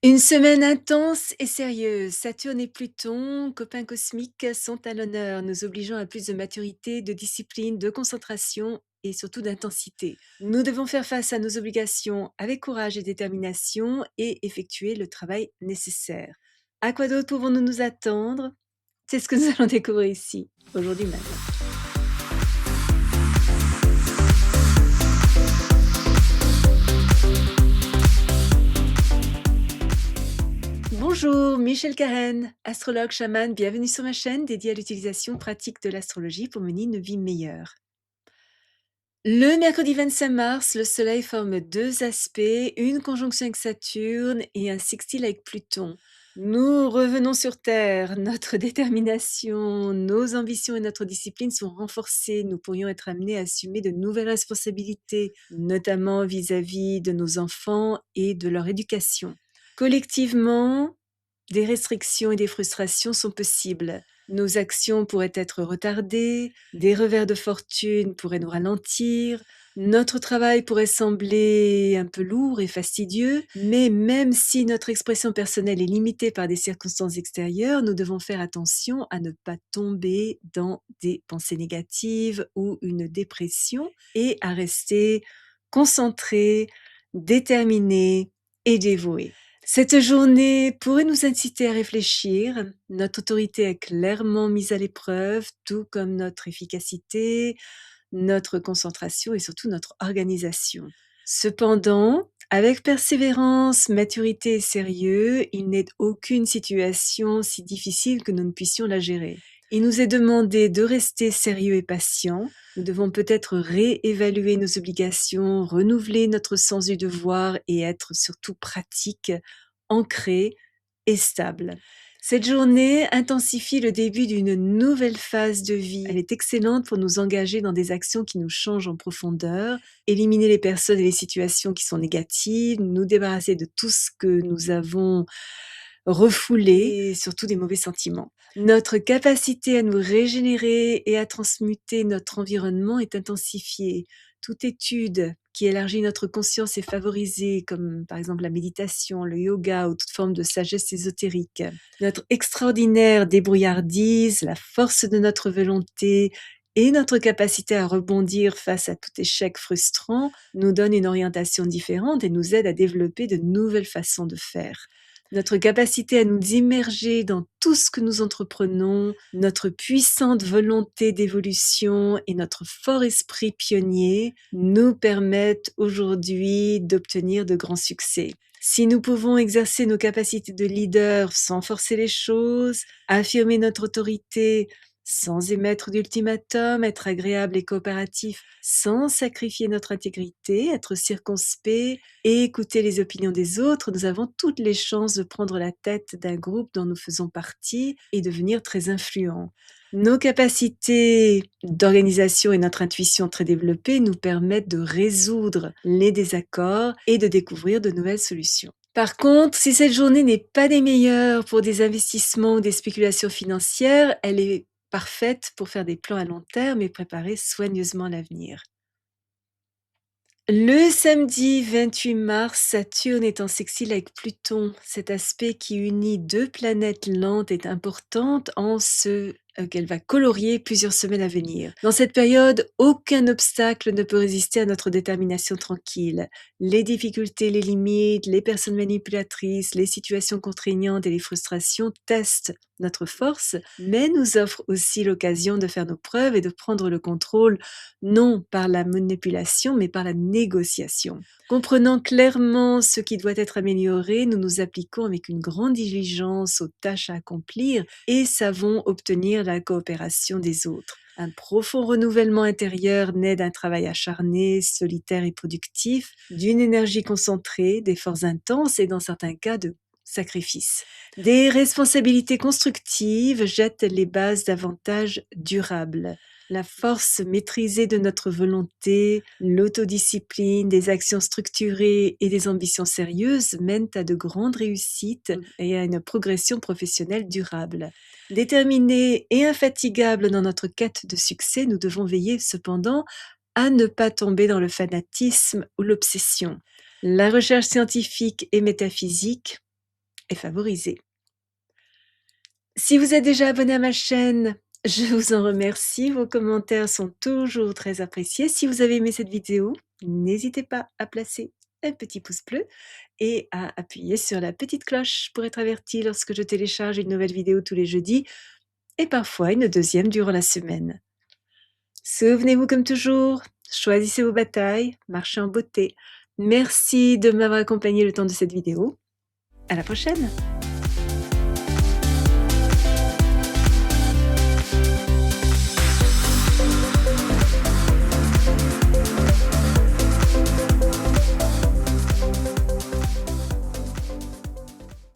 Une semaine intense et sérieuse. Saturne et Pluton, copains cosmiques, sont à l'honneur, nous obligeant à plus de maturité, de discipline, de concentration et surtout d'intensité. Nous devons faire face à nos obligations avec courage et détermination et effectuer le travail nécessaire. À quoi d'autre pouvons-nous nous attendre? C'est ce que nous allons découvrir ici, aujourd'hui même. Bonjour, Michel Karen, astrologue chaman, bienvenue sur ma chaîne dédiée à l'utilisation pratique de l'astrologie pour mener une vie meilleure. Le mercredi 25 mars, le Soleil forme deux aspects, une conjonction avec Saturne et un sextile avec Pluton. Nous revenons sur Terre, notre détermination, nos ambitions et notre discipline sont renforcées. Nous pourrions être amenés à assumer de nouvelles responsabilités, notamment vis-à-vis de nos enfants et de leur éducation. Collectivement, des restrictions et des frustrations sont possibles. Nos actions pourraient être retardées, des revers de fortune pourraient nous ralentir, notre travail pourrait sembler un peu lourd et fastidieux, mais même si notre expression personnelle est limitée par des circonstances extérieures, nous devons faire attention à ne pas tomber dans des pensées négatives ou une dépression et à rester concentrés, déterminés et dévoués. Cette journée pourrait nous inciter à réfléchir. Notre autorité est clairement mise à l'épreuve, tout comme notre efficacité, notre concentration et surtout notre organisation. Cependant, avec persévérance, maturité et sérieux, il n'est aucune situation si difficile que nous ne puissions la gérer. Il nous est demandé de rester sérieux et patient. Nous devons peut-être réévaluer nos obligations, renouveler notre sens du devoir et être surtout pratique, ancré et stable. Cette journée intensifie le début d'une nouvelle phase de vie. Elle est excellente pour nous engager dans des actions qui nous changent en profondeur, éliminer les personnes et les situations qui sont négatives, nous débarrasser de tout ce que nous avons refoulé et surtout des mauvais sentiments. Notre capacité à nous régénérer et à transmuter notre environnement est intensifiée. Toute étude qui élargit notre conscience est favorisée, comme par exemple la méditation, le yoga ou toute forme de sagesse ésotérique. Notre extraordinaire débrouillardise, la force de notre volonté et notre capacité à rebondir face à tout échec frustrant nous donnent une orientation différente et nous aident à développer de nouvelles façons de faire. Notre capacité à nous immerger dans tout ce que nous entreprenons, notre puissante volonté d'évolution et notre fort esprit pionnier nous permettent aujourd'hui d'obtenir de grands succès. Si nous pouvons exercer nos capacités de leader sans forcer les choses, affirmer notre autorité sans émettre d'ultimatum, être agréable et coopératif sans sacrifier notre intégrité, être circonspect et écouter les opinions des autres, nous avons toutes les chances de prendre la tête d'un groupe dont nous faisons partie et devenir très influents. Nos capacités d'organisation et notre intuition très développée nous permettent de résoudre les désaccords et de découvrir de nouvelles solutions. Par contre, si cette journée n'est pas des meilleures pour des investissements ou des spéculations financières, elle est parfaite pour faire des plans à long terme et préparer soigneusement l'avenir. Le samedi 28 mars, Saturne est en sextile avec Pluton. Cet aspect qui unit deux planètes lentes est importante en ce qu'elle va colorier plusieurs semaines à venir. Dans cette période, aucun obstacle ne peut résister à notre détermination tranquille. Les difficultés, les limites, les personnes manipulatrices, les situations contraignantes et les frustrations testent notre force, mais nous offrent aussi l'occasion de faire nos preuves et de prendre le contrôle non par la manipulation, mais par la négociation. Comprenant clairement ce qui doit être amélioré, nous nous appliquons avec une grande diligence aux tâches à accomplir et savons obtenir la coopération des autres. Un profond renouvellement intérieur naît d'un travail acharné, solitaire et productif, d'une énergie concentrée, d'efforts intenses et dans certains cas de sacrifices. Des responsabilités constructives jettent les bases d'avantages durables. La force maîtrisée de notre volonté, l'autodiscipline, des actions structurées et des ambitions sérieuses mènent à de grandes réussites et à une progression professionnelle durable. Déterminés et infatigables dans notre quête de succès, nous devons veiller cependant à ne pas tomber dans le fanatisme ou l'obsession. La recherche scientifique et métaphysique est favorisé. Si vous êtes déjà abonné à ma chaîne, je vous en remercie. Vos commentaires sont toujours très appréciés. Si vous avez aimé cette vidéo, n'hésitez pas à placer un petit pouce bleu et à appuyer sur la petite cloche pour être averti lorsque je télécharge une nouvelle vidéo tous les jeudis et parfois une deuxième durant la semaine. Souvenez-vous comme toujours, choisissez vos batailles, marchez en beauté. Merci de m'avoir accompagné le temps de cette vidéo. À la prochaine!